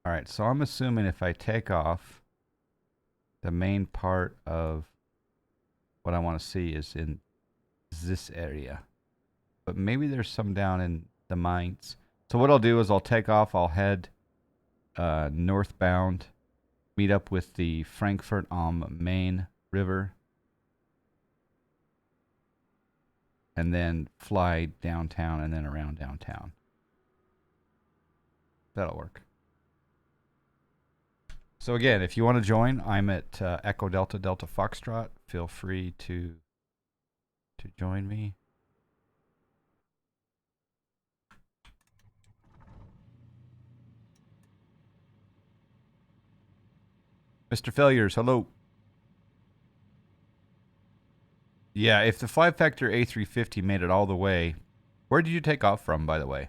Alright, so I'm assuming if I take off, the main part of what I want to see is in this area. But maybe there's some down in the mines. So what I'll do is I'll take off, I'll head northbound, meet up with the Frankfurt am Main River, and then fly downtown and then around downtown. That'll work. So again, if you want to join, I'm at Echo Delta Delta Foxtrot. Feel free to join me. Mr. Failures, hello. Yeah, if the Fly Factor A350 made it all the way, where did you take off from, by the way?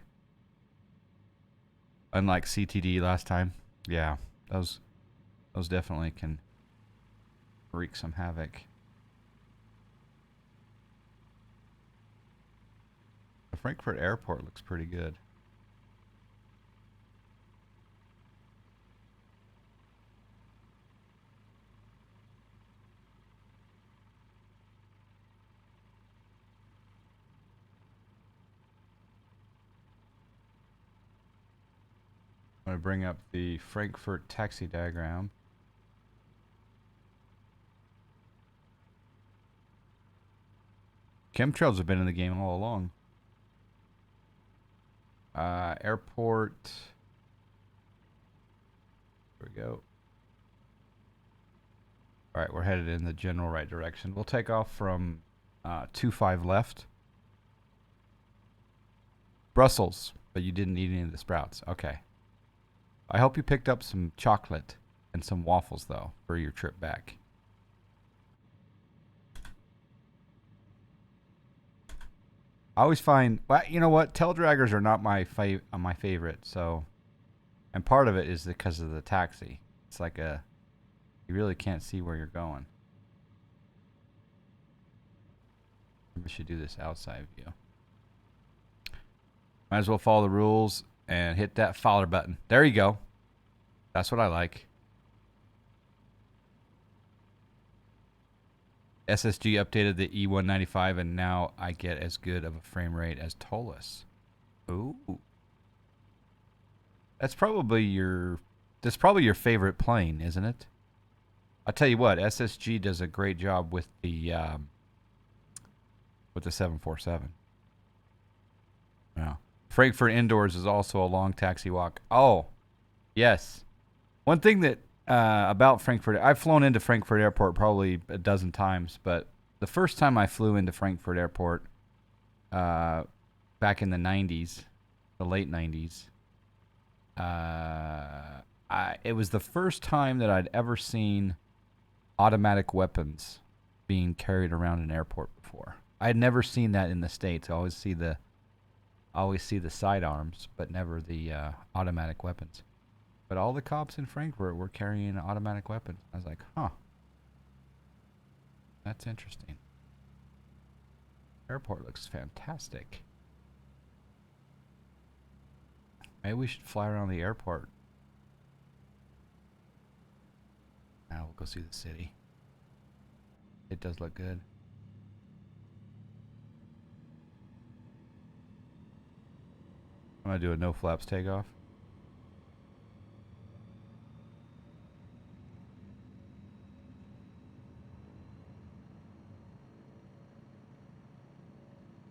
Unlike CTD last time. Yeah, those definitely can wreak some havoc. The Frankfurt airport looks pretty good. I'm going to bring up the Frankfurt taxi diagram. Chemtrails have been in the game all along. Airport. There we go. Alright, we're headed in the general right direction. We'll take off from 25 left. Brussels, but you didn't eat any of the sprouts. Okay. I hope you picked up some chocolate and some waffles, though, for your trip back. I always find, well, you know what? Tail draggers are not my favorite, so, and part of it is because of the taxi. It's like you really can't see where you're going. We should do this outside view. Might as well follow the rules and hit that follow button. There you go. That's what I like. SSG updated the E195 and now I get as good of a frame rate as Tolus. Ooh. That's probably your favorite plane, isn't it? I'll tell you what, SSG does a great job with the 747. Yeah. Frankfurt indoors is also a long taxi walk. Oh, yes. One thing that about Frankfurt, I've flown into Frankfurt Airport probably a dozen times, but the first time I flew into Frankfurt Airport back in the 90s, the late 90s, it was the first time that I'd ever seen automatic weapons being carried around an airport before. I had never seen that in the States. I always see the sidearms, but never the automatic weapons. But all the cops in Frankfurt were carrying automatic weapons. I was like, huh. That's interesting. Airport looks fantastic. Maybe we should fly around the airport. Now we'll go see the city. It does look good. I'm going to do a no flaps takeoff.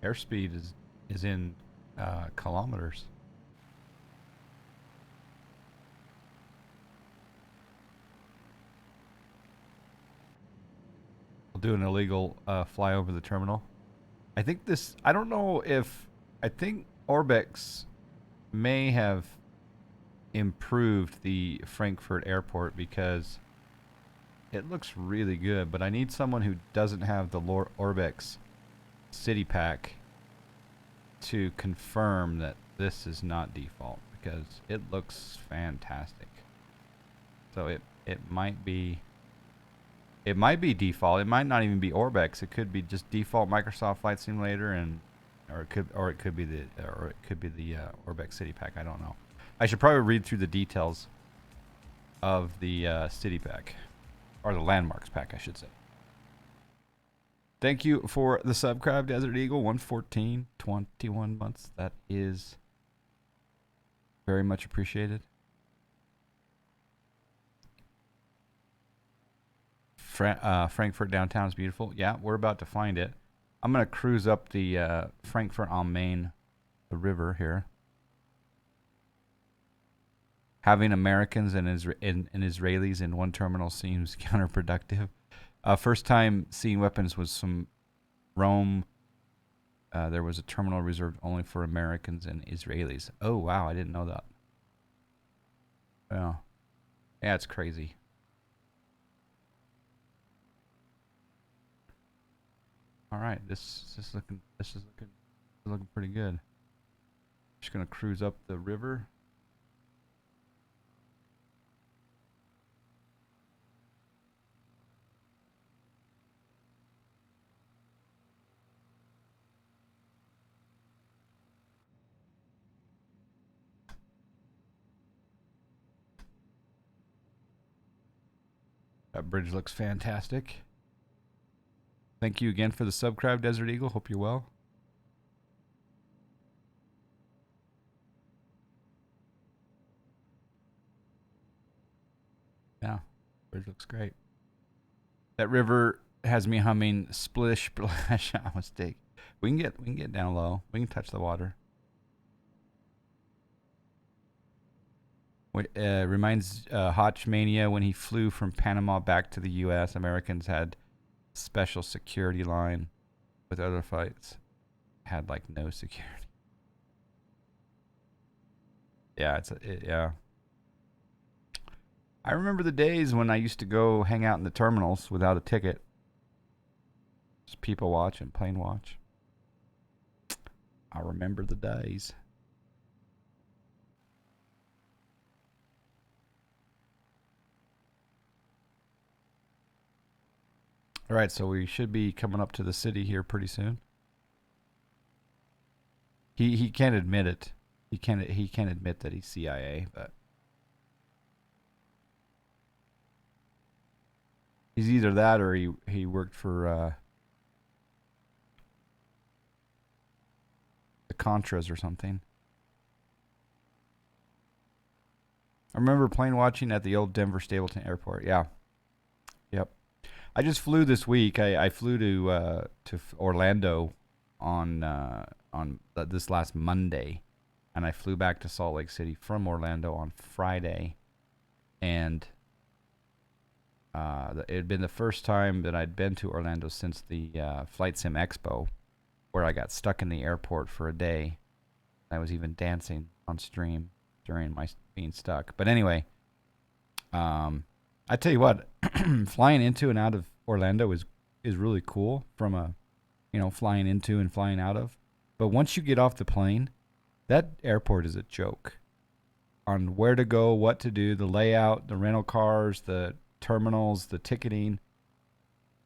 Airspeed is in kilometers. I'll do an illegal fly over the terminal. I think I don't know if, I think ORBX may have improved the Frankfurt airport because it looks really good, but I need someone who doesn't have the ORBX city pack to confirm that this is not default because it looks fantastic. So it might be default. It might not even be ORBX. It could be just default Microsoft Flight Simulator, or it could be the ORBX city pack. I don't know. I should probably read through the details of the city pack, or the landmarks pack, I should say. Thank you for the subscribe, Desert Eagle 114, 21 months. That is very much appreciated. Frankfurt downtown is beautiful. Yeah, we're about to find it. I'm gonna cruise up the Frankfurt on Main, the river here. Having Americans and Israelis in one terminal seems counterproductive. First time seeing weapons was from Rome. There was a terminal reserved only for Americans and Israelis. Oh, wow, I didn't know that. Yeah, it's crazy. All right, this is looking pretty good. Just gonna cruise up the river. That bridge looks fantastic. Thank you again for the subscribe, Desert Eagle. Hope you're well. Yeah, bridge looks great. That river has me humming splish splash. Mistake. We can get down low. We can touch the water. Reminds Hotchmania when he flew from Panama back to the U.S. Americans had special security line, with other flights had like no security. Yeah, yeah. I remember the days when I used to go hang out in the terminals without a ticket. Just people watch and plane watch. I remember the days. All right, so we should be coming up to the city here pretty soon. He can't admit it. He can't admit that he's CIA, but he's either that or he worked for the Contras or something. I remember plane watching at the old Denver Stapleton Airport. Yeah. Yep. I just flew this week. I flew to Orlando on this last Monday, and I flew back to Salt Lake City from Orlando on Friday, and it had been the first time that I'd been to Orlando since the Flight Sim Expo, where I got stuck in the airport for a day. I was even dancing on stream during my being stuck. But anyway, I tell you what, flying into and out of Orlando is really cool from a, flying into and flying out of. But once you get off the plane, that airport is a joke on where to go, what to do, the layout, the rental cars, the terminals, the ticketing.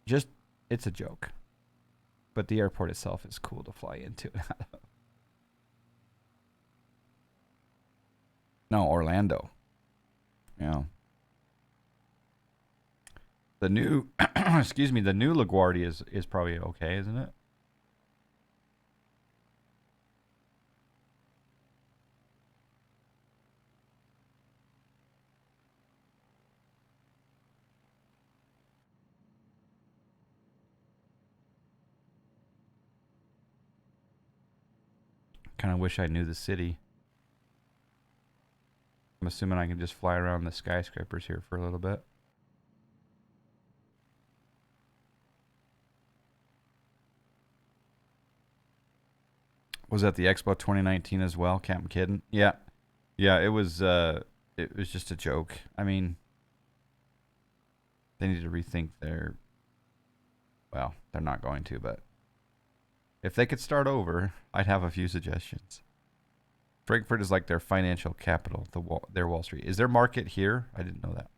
Just, it's a joke. But the airport itself is cool to fly into and out of. No, Orlando. Yeah. The new, excuse me, the new LaGuardia is probably okay, isn't it? Kind of wish I knew the city. I'm assuming I can just fly around the skyscrapers here for a little bit. Was that the Expo 2019 as well? Captain kidding? Yeah, yeah. It was just a joke. I mean, they need to rethink their. Well, they're not going to, but if they could start over, I'd have a few suggestions. Frankfurt is like their financial capital, their Wall Street. Is their market here? I didn't know that.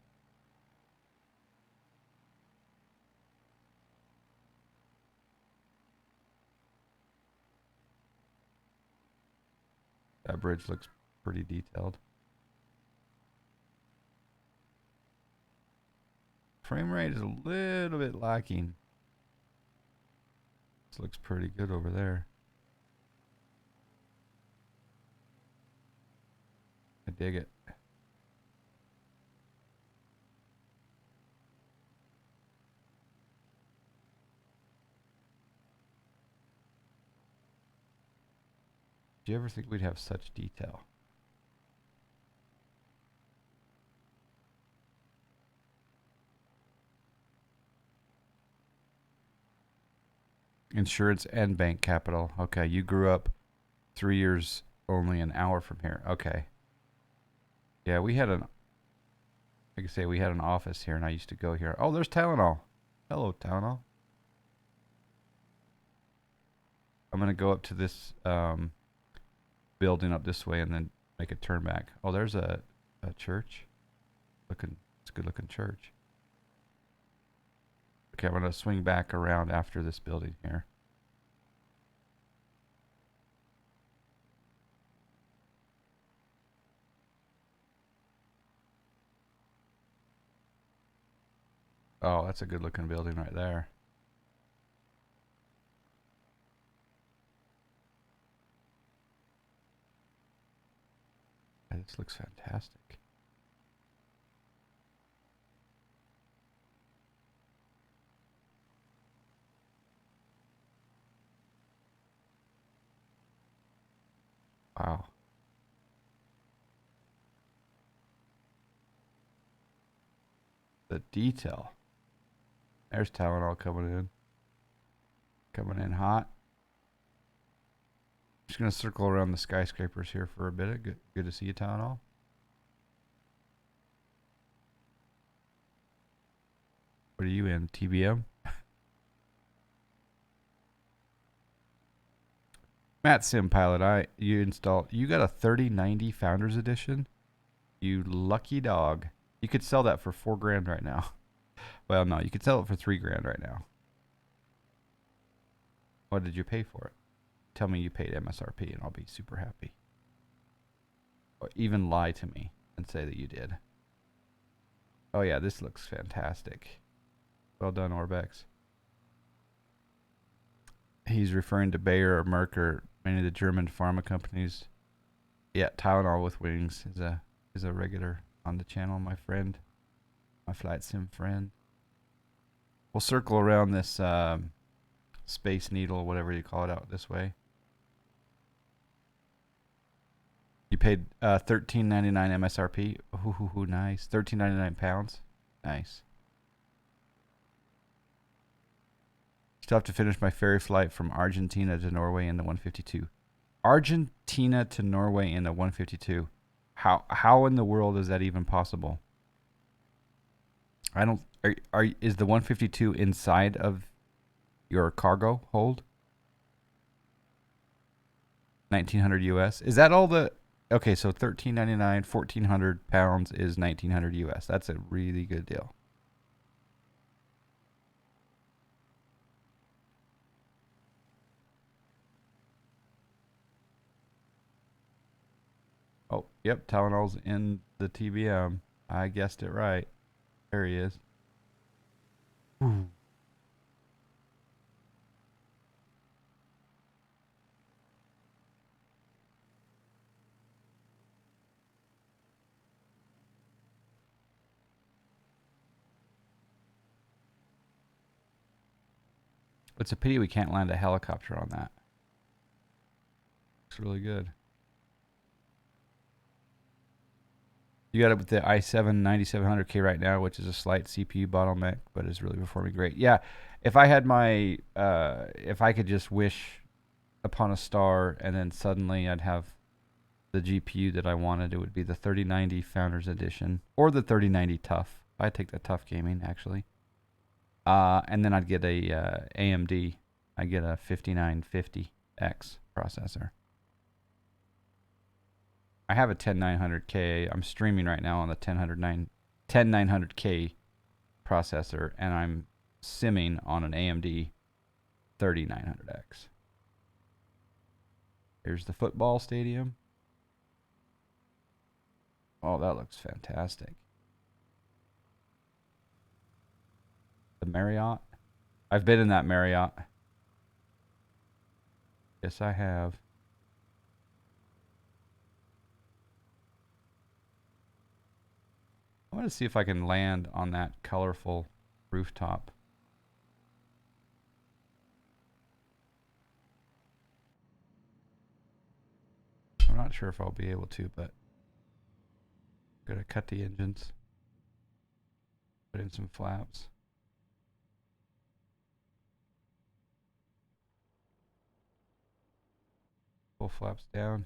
That bridge looks pretty detailed. Frame rate is a little bit lacking. This looks pretty good over there. I dig it. Do you ever think we'd have such detail? Insurance and bank capital. Okay, you grew up 3 years only an hour from here. Okay. Yeah, we had an, like I say, we had an office here, and I used to go here. Oh, there's Tylenol. Hello, Tylenol. I'm gonna go up to this building up this way, and then make a turn back. Oh, there's a church. It's a good looking church. Okay, I'm gonna swing back around after this building here. Oh, that's a good looking building right there. This looks fantastic. Wow. The detail. There's Tylenol coming in. Coming in hot. Just gonna circle around the skyscrapers here for a bit. Good to see you, Tylenol. What are you in? TBM? Matt Sim Pilot, you got a 3090 Founders Edition? You lucky dog. You could sell that for $4,000 right now. Well, no, you could sell it for $3,000 right now. What did you pay for it? Tell me you paid MSRP and I'll be super happy. Or even lie to me and say that you did. Oh yeah, this looks fantastic. Well done, ORBX. He's referring to Bayer or Merck or many of the German pharma companies. Yeah, Tylenol with wings is a regular on the channel, my friend. My flight sim friend. We'll circle around this Space Needle, whatever you call it, out this way. You paid $13.99 MSRP. Ooh, nice. £13.99. Nice. Still have to finish my ferry flight from Argentina to Norway in the 152. Argentina to Norway in the 152. How in the world is that even possible? I don't. Is the 152 inside of your cargo hold? 1900 US. Is that all the? Okay, so $13.99, 1,400 pounds is 1900 US. That's a really good deal. Oh, yep, Tylenol's in the TBM. I guessed it right. There he is. Ooh. It's a pity we can't land a helicopter on that. Looks really good. You got it with the i7 9700K right now, which is a slight CPU bottleneck, but is really performing great. Yeah, if I had my, if I could just wish upon a star and then suddenly I'd have the GPU that I wanted, it would be the 3090 Founders Edition or the 3090 Tough. I'd take the Tough Gaming, actually. And then I'd get a AMD. I'd get a 5950X processor. I have a 10900K. I'm streaming right now on the 10900K processor, and I'm simming on an AMD 3900X. Here's the football stadium. Oh, that looks fantastic. The Marriott. I've been in that Marriott. Yes, I have. I want to see if I can land on that colorful rooftop. I'm not sure if I'll be able to, but I'm gonna cut the engines. Put in some flaps. Pull flaps down.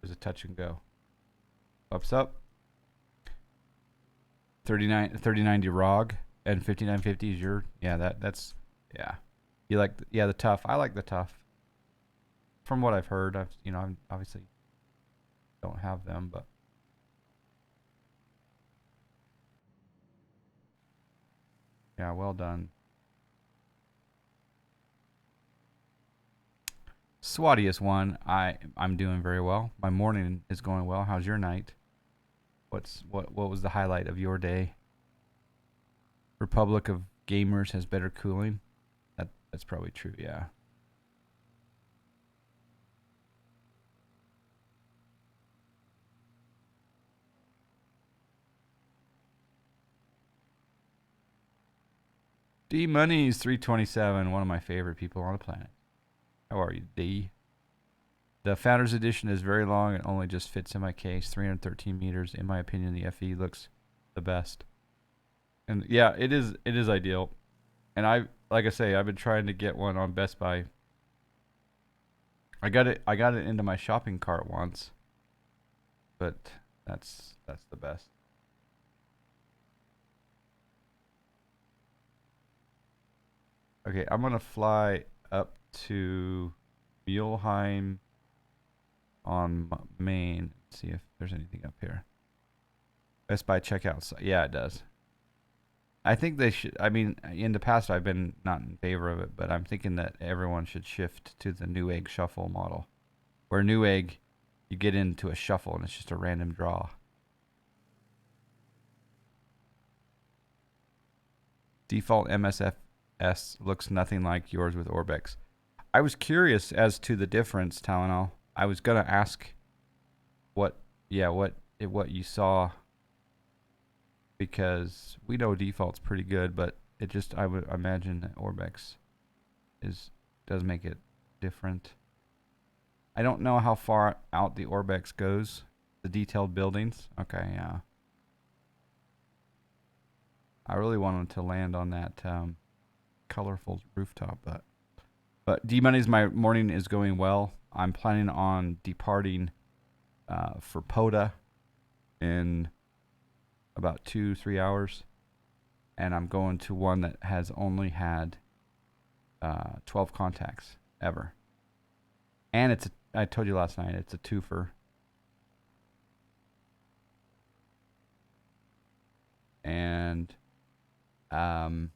There's a touch and go. Ups up. 3090 ROG and 5950 is your, yeah, that's, yeah. You like, the tough. I like the tough. From what I've heard, I obviously don't have them, but. Yeah, well done. Swatiest one. I'm doing very well. My morning is going well. How's your night? What was the highlight of your day? Republic of Gamers has better cooling. That's probably true, yeah. D Money's 327, one of my favorite people on the planet. How are you, D? The Founders Edition is very long and only just fits in my case. 313 meters. In my opinion, the FE looks the best. And yeah, it is ideal. And like I say, I've been trying to get one on Best Buy. I got it into my shopping cart once. But that's the best. Okay, I'm gonna fly up to Muleheim on Main. See if there's anything up here. Best Buy checkout site. Yeah, it does. I think they should. I mean, in the past, I've been not in favor of it, but I'm thinking that everyone should shift to the Newegg shuffle model, where Newegg, you get into a shuffle and it's just a random draw. Default MSFS looks nothing like yours with ORBX. I was curious as to the difference, Tylenol. I was gonna ask what you saw, because we know default's pretty good, but it just, I would imagine that ORBX does make it different. I don't know how far out the ORBX goes. The detailed buildings. Okay, yeah. I really wanted to land on that colorful rooftop, but D Money's, my morning is going well. I'm planning on departing for POTA in about 2-3 hours, and I'm going to one that has only had 12 contacts ever, and I told you last night, it's a twofer. And I'm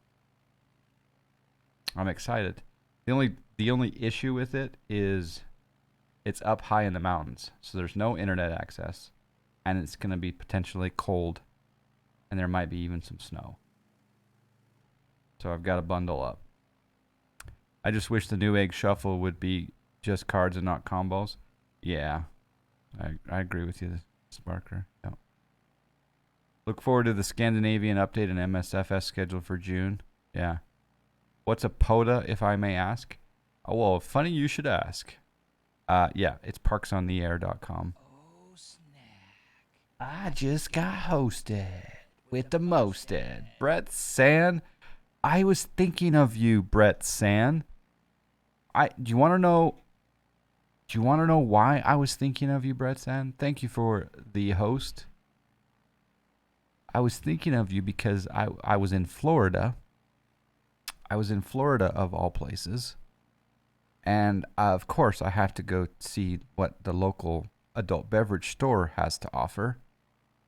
excited. The only issue with it is it's up high in the mountains, so there's no internet access, and it's going to be potentially cold, and there might be even some snow. So I've got to bundle up. I just wish the Newegg shuffle would be just cards and not combos. Yeah, I agree with you, Sparker. Yeah. Look forward to the Scandinavian update and MSFS scheduled for June. Yeah. What's a POTA, if I may ask? Oh, well, funny you should ask. Yeah, it's parksontheair.com. Oh, snack. I just got hosted with the mosted. Brett San. I was thinking of you, Brett San. Do you want to know why I was thinking of you, Brett San? Thank you for the host. I was thinking of you because I was in Florida. I was in Florida, of all places. And of course, I have to go see what the local adult beverage store has to offer.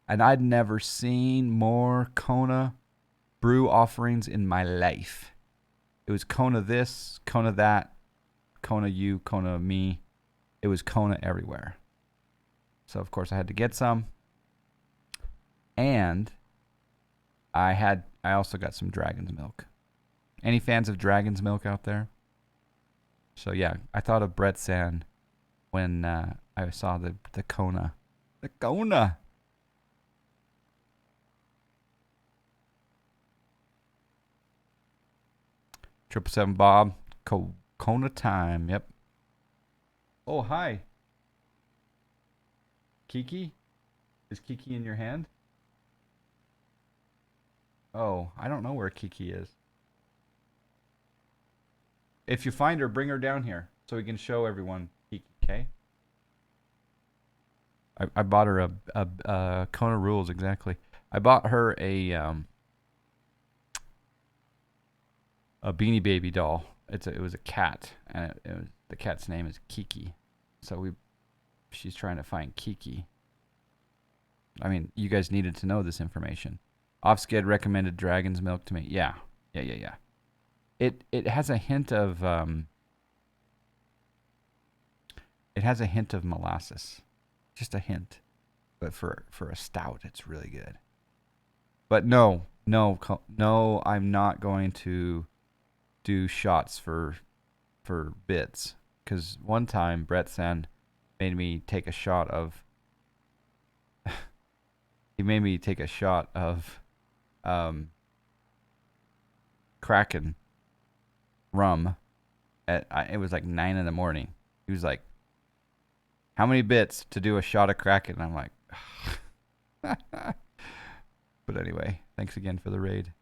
And I'd never seen more Kona brew offerings in my life. It was Kona this, Kona that, Kona you, Kona me. It was Kona everywhere. So, of course, I had to get some. And I also got some dragon's milk. Any fans of dragon's milk out there? So, yeah, I thought of Brett Sand when I saw the Kona. The Kona! 777 Bob. Kona time. Yep. Oh, hi. Kiki? Is Kiki in your hand? Oh, I don't know where Kiki is. If you find her, bring her down here so we can show everyone Kiki, okay? I bought her a Kona rules, exactly. I bought her a Beanie Baby doll. It was a cat, and the cat's name is Kiki. So she's trying to find Kiki. I mean, you guys needed to know this information. Offsked recommended dragon's milk to me. Yeah. It has a hint of molasses, just a hint. But for a stout, it's really good. But no, I'm not going to do shots for bits, because one time Brett Sand made me take a shot of Kraken rum it was like 9 in the morning. He was like, how many bits to do a shot of Kraken? And I'm like, but anyway, thanks again for the raid.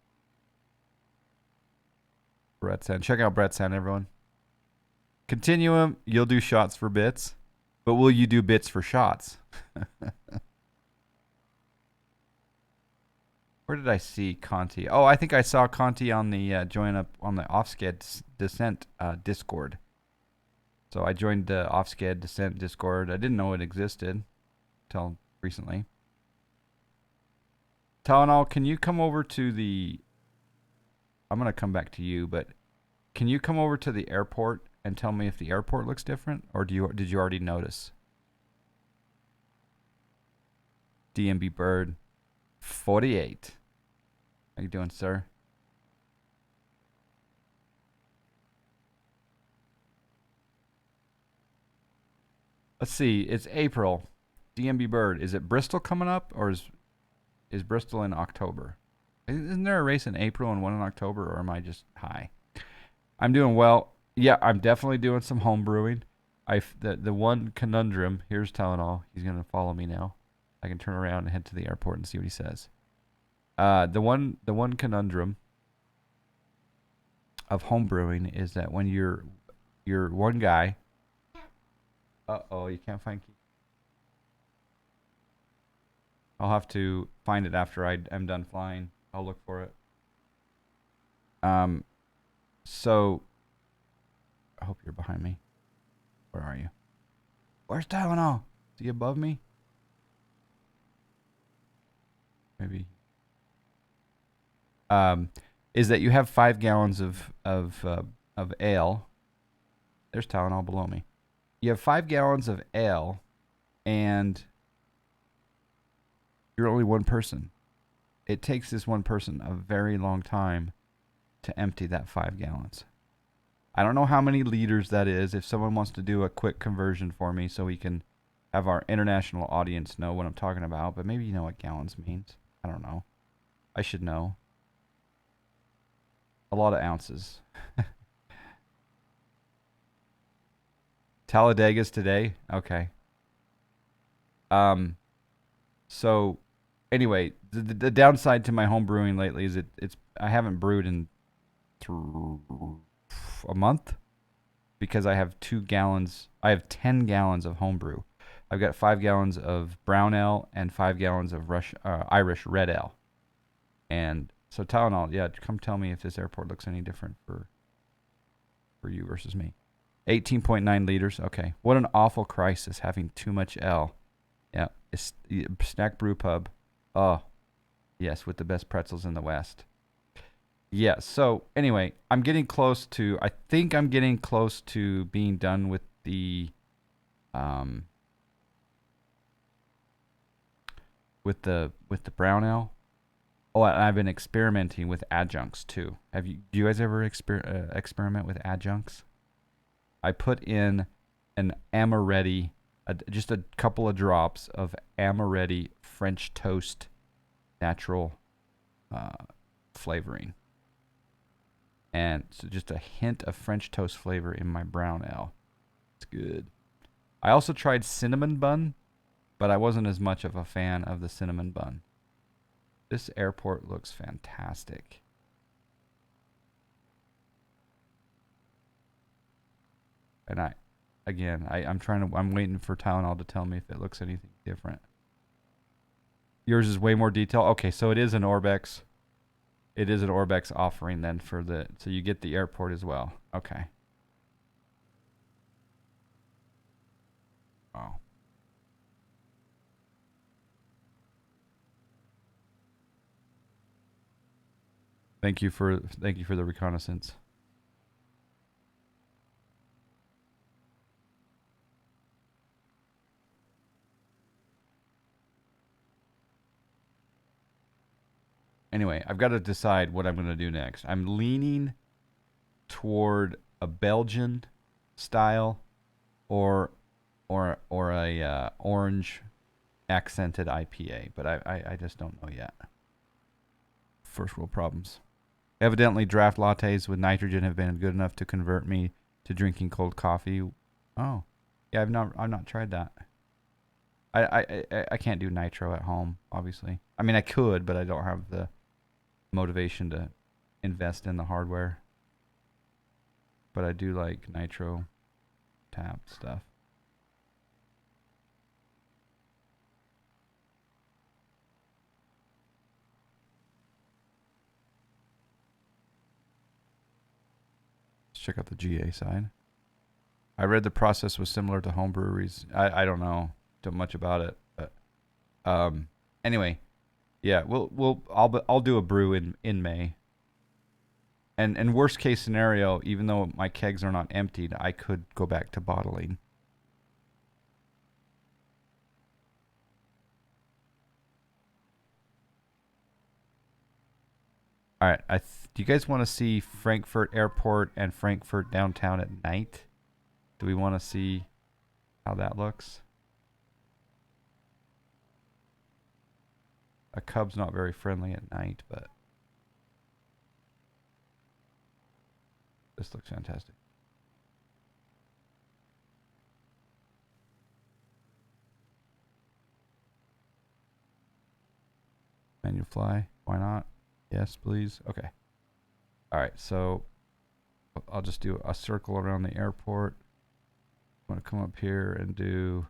Brett Sand. Check out Brett Sand, everyone. Continuum, you'll do shots for bits, but will you do bits for shots? Where did I see Conti? Oh, I think I saw Conti on the join up on the Offsked Descent Discord. So I joined the Offsked Descent Discord. I didn't know it existed until recently. Tylenol, can you come over to the... I'm going to come back to you, but can you come over to the airport and tell me if the airport looks different, or did you already notice? DMB Bird 48. How you doing, sir? Let's see. It's April. DMB Bird. Is it Bristol coming up, or is Bristol in October? Isn't there a race in April and one in October, or am I just high? I'm doing well. Yeah, I'm definitely doing some home brewing. The one conundrum. Here's Tylenol. He's gonna follow me now. I can turn around and head to the airport and see what he says. The one conundrum of home brewing is that when you're one guy. Uh-oh, you can't find key. I'll have to find it after I'm done flying. I'll look for it. So I hope you're behind me. Where are you? Where's Tylenol? Is he above me? Maybe. Is that you have 5 gallons of ale. There's Tylenol below me. You have 5 gallons of ale, and you're only one person. It takes this one person a very long time to empty that 5 gallons. I don't know how many liters that is. If someone wants to do a quick conversion for me so we can have our international audience know what I'm talking about, but maybe you know what gallons means. I don't know. I should know. A lot of ounces. Talladega's today? Okay. So anyway, the downside to my home brewing lately is I haven't brewed in a month because I have 2 gallons. I have 10 gallons of home brew. I've got 5 gallons of brown ale and 5 gallons of Irish red ale. And so Tylenol, yeah, come tell me if this airport looks any different for you versus me. 18.9 liters. Okay. What an awful crisis having too much L. Yeah. Snack Brew Pub. Oh, yes, with the best pretzels in the West. Yeah, so anyway, I'm getting close to I think I'm getting close to being done um with the brown ale. Oh, and I've been experimenting with adjuncts too. Do you guys ever experiment with adjuncts? I put in an amaretti, just a couple of drops of amaretti French toast natural uh, flavoring. And so just a hint of French toast flavor in my brown ale. It's good. I also tried cinnamon bun, but I wasn't as much of a fan of the cinnamon bun. This airport looks fantastic. And I'm waiting for Tylenol to tell me if it looks anything different. Yours is way more detailed. Okay, so it is an ORBX. It is an ORBX offering then so you get the airport as well. Okay. Oh. Thank you for the reconnaissance. Anyway, I've got to decide what I'm going to do next. I'm leaning toward a Belgian style or a orange accented IPA, but I just don't know yet. First world problems. Evidently, draft lattes with nitrogen have been good enough to convert me to drinking cold coffee. Oh, yeah, I've not tried that. I can't do nitro at home, obviously. I mean, I could, but I don't have the motivation to invest in the hardware. But I do like nitro tap stuff. Let's check out the GA side. I read the process was similar to home breweries. I don't know too much about it, but anyway, yeah, I'll do a brew in May. And worst case scenario, even though my kegs are not emptied, I could go back to bottling. All right, do you guys want to see Frankfurt Airport and Frankfurt downtown at night? Do we want to see how that looks? A Cub's not very friendly at night, but this looks fantastic. Menu fly, why not? Yes, please. Okay. All right, so I'll just do a circle around the airport. I'm going to come up here and do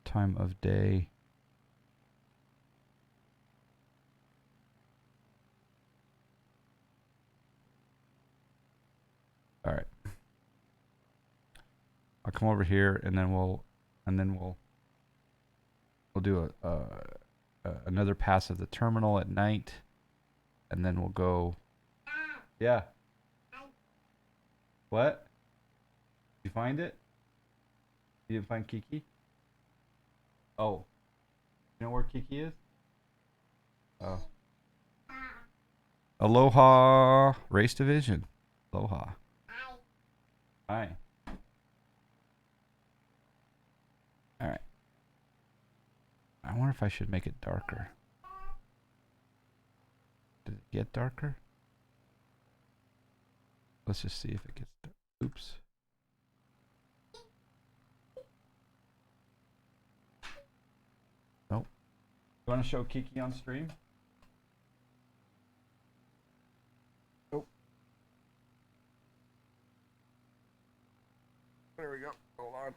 time of day. All right. I'll come over here and then we'll do another pass of the terminal at night, and then we'll go. Yeah. What? You find it? You didn't find Kiki? Oh. You know where Kiki is? Oh. Aloha Race Division. Aloha. Hi. All right. I wonder if I should make it darker. Did it get darker? Let's just see if it gets dark. Oops. Nope. You want to show Kiki on stream? Nope. There we go. Hold on.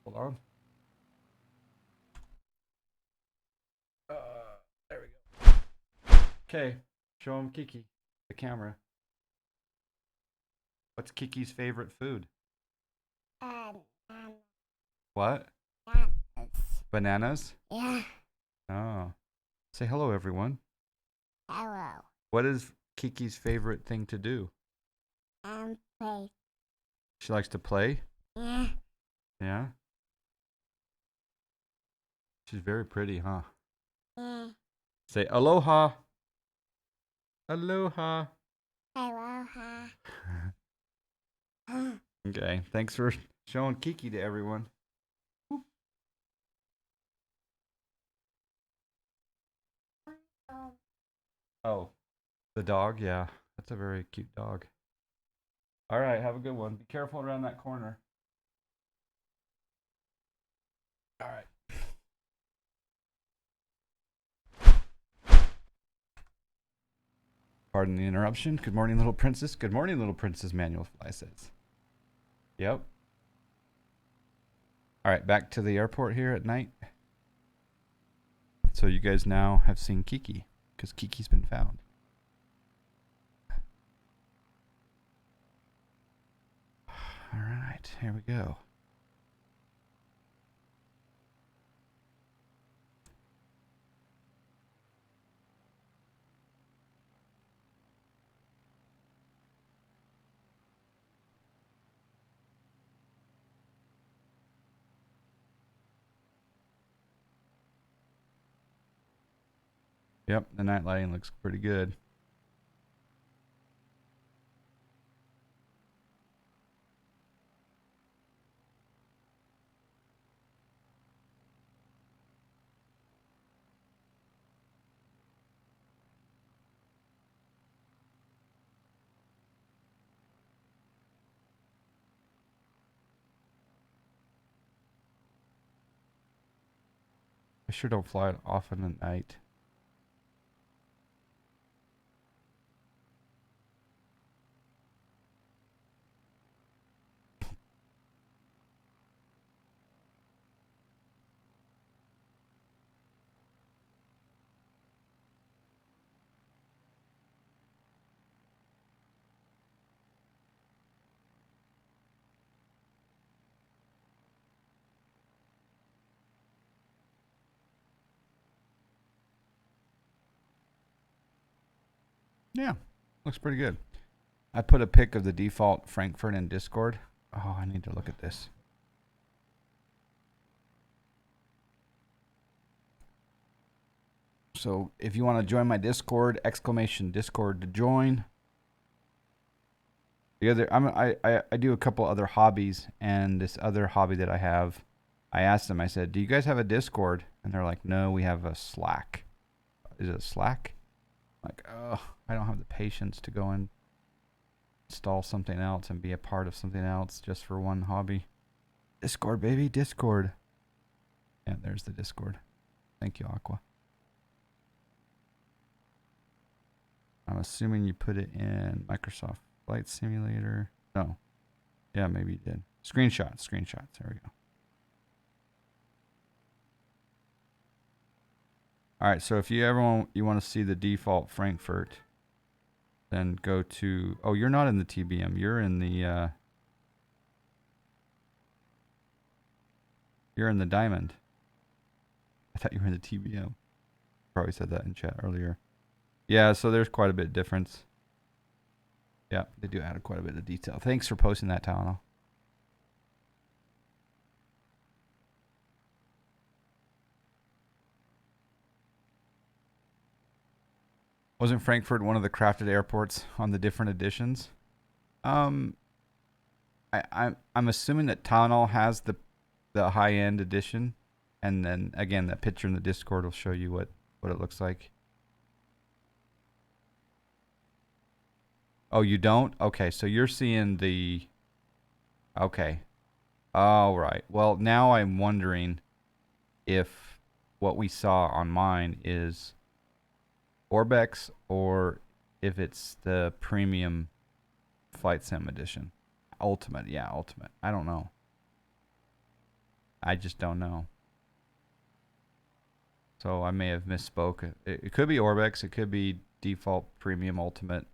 Hold on. There we go. Okay. Show him Kiki. The camera. What's Kiki's favorite food? What? Bananas. Bananas? Yeah. Oh. Say hello, everyone. Hello. What is Kiki's favorite thing to do? Play. She likes to play? Yeah. Yeah? She's very pretty, huh? Yeah. Say aloha. Aloha. Aloha. Okay, thanks for showing Kiki to everyone. Oh, the dog? Yeah, that's a very cute dog. All right, have a good one. Be careful around that corner. All right. Pardon the interruption. Good morning, little princess. Good morning, little princess, Manual Fly says. Yep. All right, back to the airport here at night. So you guys now have seen Kiki, because Kiki's been found. All right, here we go. Yep, the night lighting looks pretty good. I sure don't fly it often at night. Yeah, looks pretty good. I put a pic of the default Frankfurt in Discord. Oh, I need to look at this. So if you want to join my Discord, !Discord to join. The other, I do a couple other hobbies, and this other hobby that I have, I asked them. I said, "Do you guys have a Discord?" And they're like, "No, we have a Slack." Is it a Slack? I'm like, oh, I don't have the patience to go and install something else and be a part of something else just for one hobby. Discord, baby, Discord. Yeah, there's the Discord. Thank you, Aqua. I'm assuming you put it in Microsoft Flight Simulator. No. Yeah, maybe you did. Screenshots. There we go. All right, so if you ever want to see the default Frankfurt, then go to... Oh, you're not in the TBM. You're in the... You're in the Diamond. I thought you were in the TBM. Probably said that in chat earlier. Yeah, so there's quite a bit of difference. Yeah, they do add quite a bit of detail. Thanks for posting that, Tylenol. Wasn't Frankfurt one of the crafted airports on the different editions? I'm assuming that Tylenol has the high end edition, and then again that picture in the Discord will show you what it looks like. Oh, you don't? Okay, so you're seeing the... Okay. All right. Well, now I'm wondering if what we saw on mine is ORBX or if it's the premium Flight Sim edition. Ultimate, yeah, Ultimate. I don't know. I just don't know. So I may have misspoke. It could be ORBX. It could be default premium Ultimate.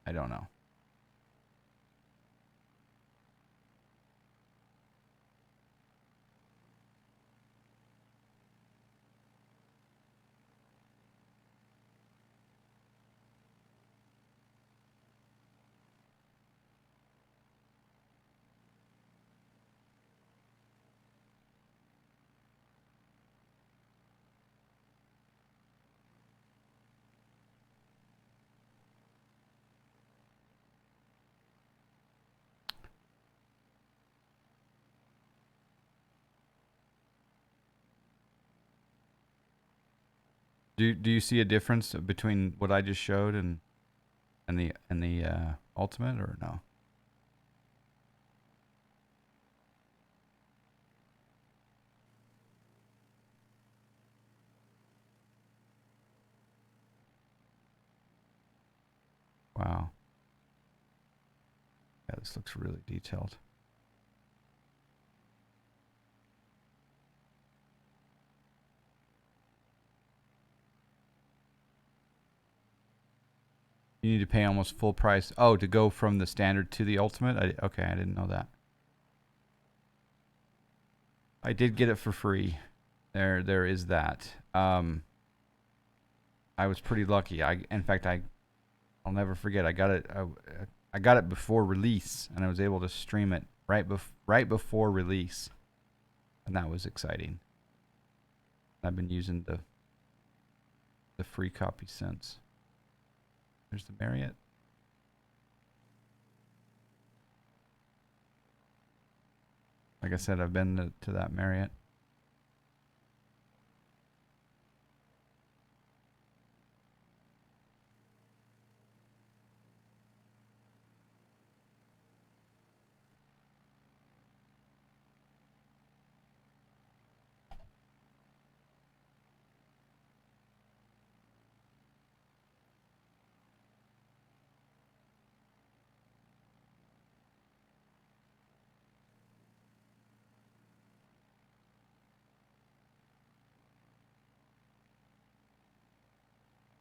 I don't know. Do you see a difference between what I just showed and the ultimate or no? Wow. Yeah, this looks really detailed. You need to pay almost full price. Oh, to go from the standard to the ultimate? Okay, I didn't know that. I did get it for free. There is that. I was pretty lucky. In fact, I'll never forget. I got it before release, and I was able to stream it right before release, and that was exciting. I've been using the free copy since. There's the Marriott. Like I said, I've been to that Marriott.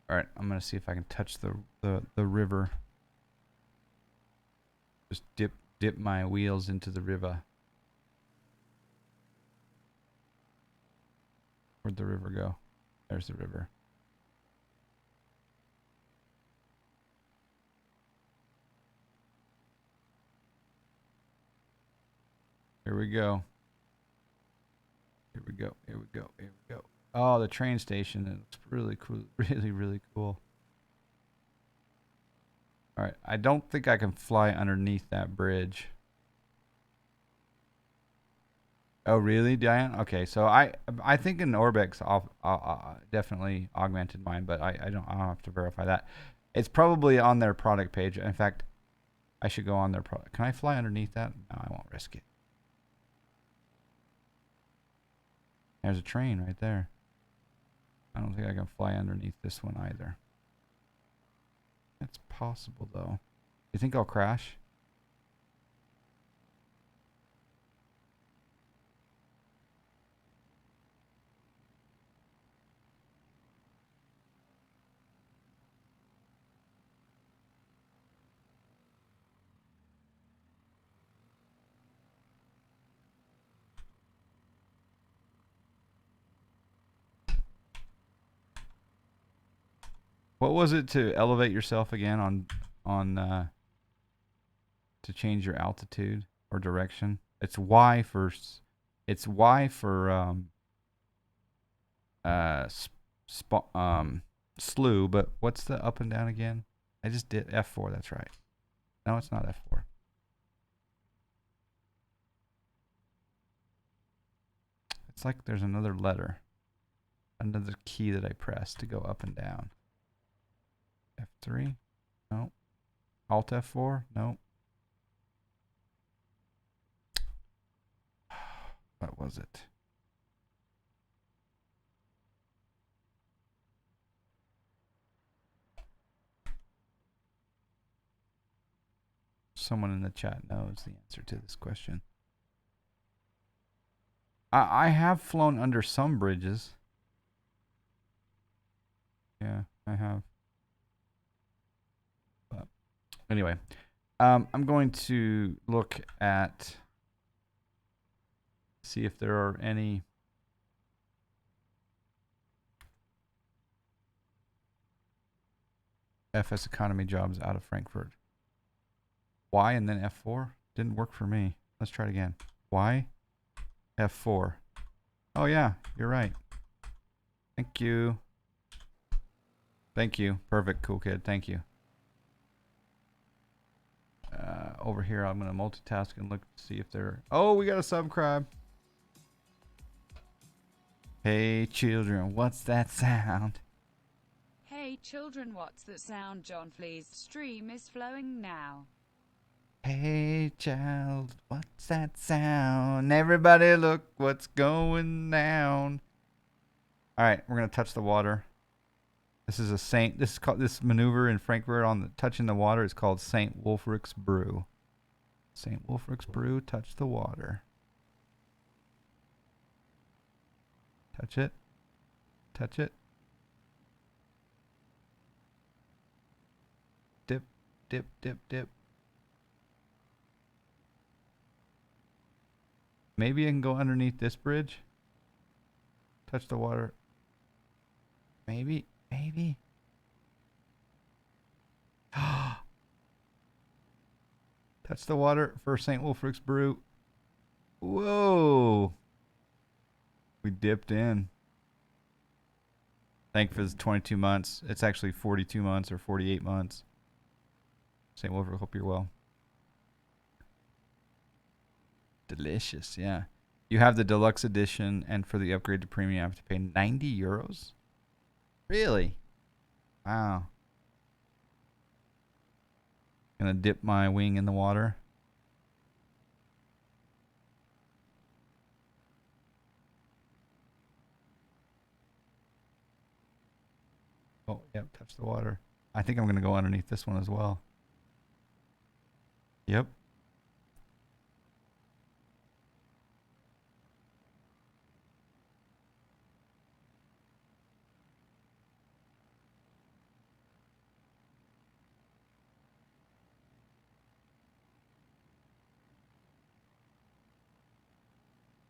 All right, I'm gonna see if I can touch the river. Just dip my wheels into the river. Where'd the river go? There's the river. Here we go. Here we go. Here we go. Here we go. Oh, the train station. It looks really cool. Really, really cool. All right. I don't think I can fly underneath that bridge. Oh, really, Diane? Okay, so I think in ORBX I'll definitely augmented mine, but I don't have to verify that. It's probably on their product page. In fact, I should go on their product. Can I fly underneath that? No, I won't risk it. There's a train right there. I don't think I can fly underneath this one either. It's possible though. You think I'll crash? What was it to elevate yourself again on to change your altitude or direction? It's Y for uh slew, but what's the up and down again? I just did F4, that's right. No, it's not F4. It's like there's another letter, another key that I press to go up and down. F3? No. Alt F4? No. What was it? Someone in the chat knows the answer to this question. I have flown under some bridges. Yeah, I have. But anyway, I'm going to look at, see if there are any FS economy jobs out of Frankfurt. Y and then F4 didn't work for me. Let's try it again. Y, F4. Oh yeah, you're right. Thank you. Thank you. Perfect. Cool kid. Thank you. Over here, I'm going to multitask and look to see if there... Oh, we got a subscribe. Hey, children, what's that sound? Hey children, what's that sound? John Flea's stream is flowing now. Hey child, what's that sound? Everybody look what's going down. Alright, we're gonna touch the water. This is this maneuver in Frankfurt on touching the water is called St. Wolfric's Brew. St. Wolfric's Brew, touch the water. Touch it. Touch it. Dip, dip, dip, dip. Maybe I can go underneath this bridge. Touch the water. Maybe. Maybe. Touch the water for St. Wolfric's Brew. Whoa. We dipped in. Thankfully, it's 22 months. It's actually 42 months or 48 months. St. Wolfric, hope you're well. Delicious, yeah. You have the deluxe edition, and for the upgrade to premium, you have to pay 90 euros. Really? Wow. Gonna dip my wing in the water. Oh, yep, touch the water. I think I'm gonna go underneath this one as well. Yep.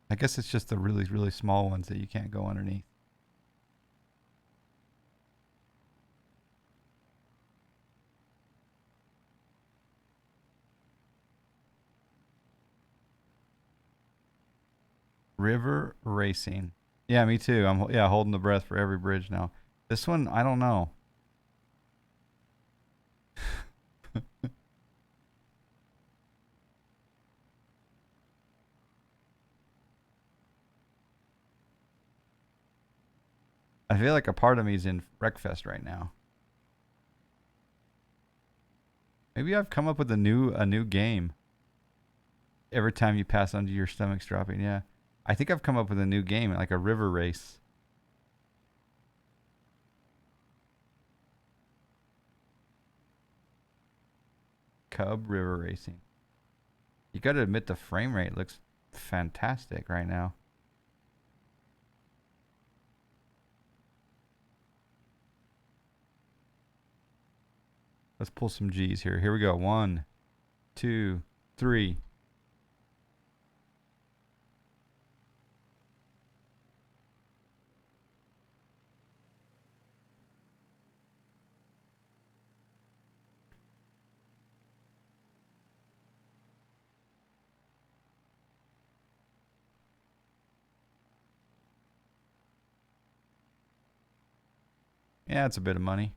I guess it's just the really, really small ones that you can't go underneath. River racing. Yeah, me too. I'm holding the breath for every bridge now. This one, I don't know. I feel like a part of me is in Wreckfest right now. Maybe I've come up with a new game. Every time you pass under your stomach's dropping, yeah. I think I've come up with a new game, like a river race. Cub river racing. You gotta admit the frame rate looks fantastic right now. Let's pull some G's here. Here we go. 1, 2, 3. Yeah, it's a bit of money.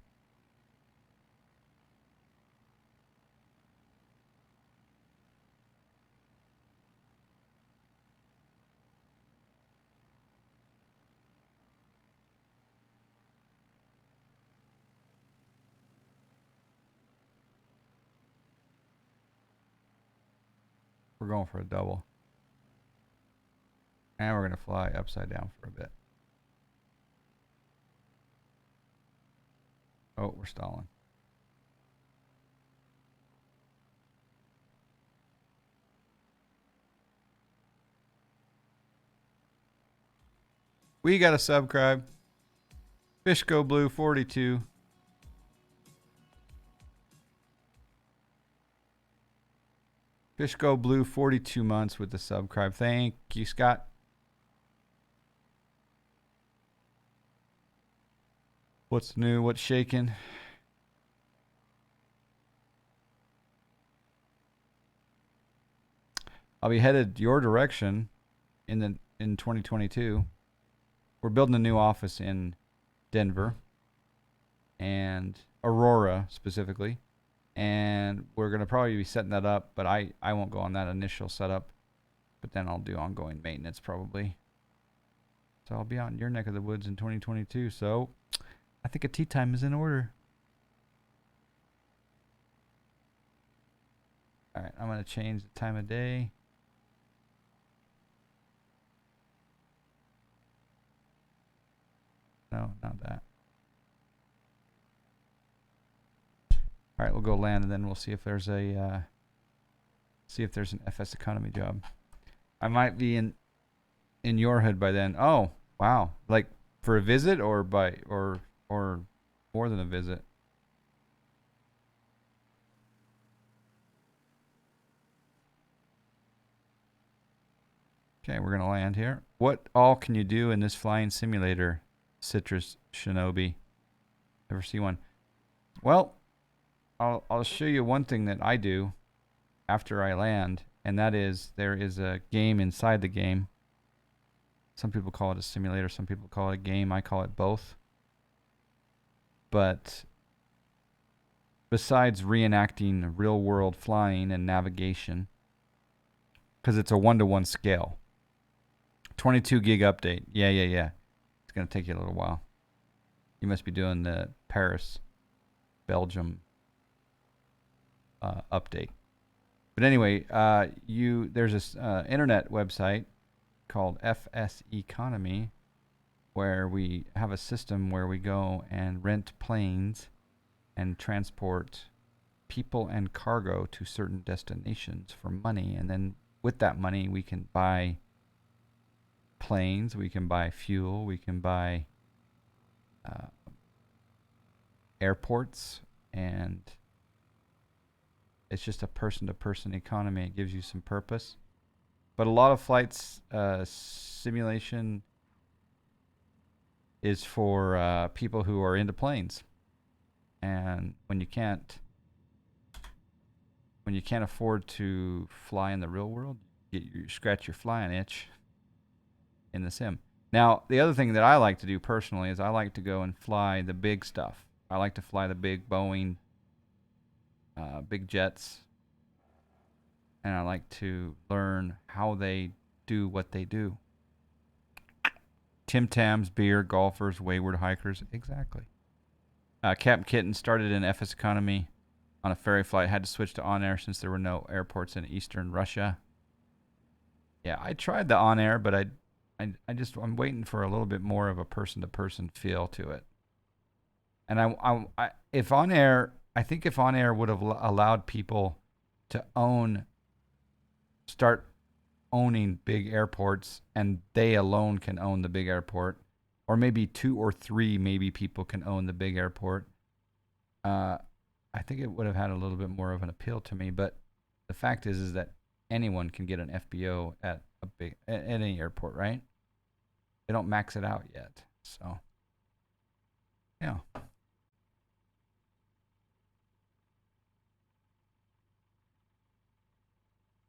We're going for a double. And we're going to fly upside down for a bit. Oh, we're stalling. We got a subscribe. Fishco Blue 42. Fishco Blue 42 months with the subscribe. Thank you, Scott. What's new? What's shaking? I'll be headed your direction in 2022. We're building a new office in Denver and Aurora specifically. And we're going to probably be setting that up, but I won't go on that initial setup. But then I'll do ongoing maintenance probably. So I'll be out in your neck of the woods in 2022. So I think a tea time is in order. All right, I'm going to change the time of day. No, not that. All right, we'll go land, and then we'll see if there's a an FS economy job. I might be in your hood by then. Oh, wow! Like for a visit, or more than a visit. Okay, we're gonna land here. What all can you do in this flying simulator, Citrus Shinobi? Ever see one? Well, I'll show you one thing that I do after I land, and that is there is a game inside the game. Some people call it a simulator, some people call it a game. I call it both. But besides reenacting real world flying and navigation, because it's a 1-to-1 scale. 22 gig update. Yeah. It's going to take you a little while. You must be doing the Paris, Belgium update. But anyway, there's this internet website called FS Economy, where we have a system where we go and rent planes and transport people and cargo to certain destinations for money, and then with that money we can buy planes, we can buy fuel, we can buy airports, and it's just a person-to-person economy. It gives you some purpose. But a lot of flights simulation is for people who are into planes. And when you can't afford to fly in the real world, you scratch your flying itch in the sim. Now, the other thing that I like to do personally is I like to go and fly the big stuff. I like to fly the big Boeing, big jets, and I like to learn how they do what they do. Tim Tams, beer, golfers, wayward hikers. Exactly. Captain Kitten started in FS Economy on a ferry flight. Had to switch to on-air since there were no airports in eastern Russia. Yeah, I tried the on-air, but I'm waiting for a little bit more of a person-to-person feel to it. And if on-air, I think if on-air would have allowed people to start owning big airports, and they alone can own the big airport, or maybe 2 or 3 maybe people can own the big airport. I think it would have had a little bit more of an appeal to me. But the fact is that anyone can get an FBO at any airport, right? They don't max it out yet, so yeah.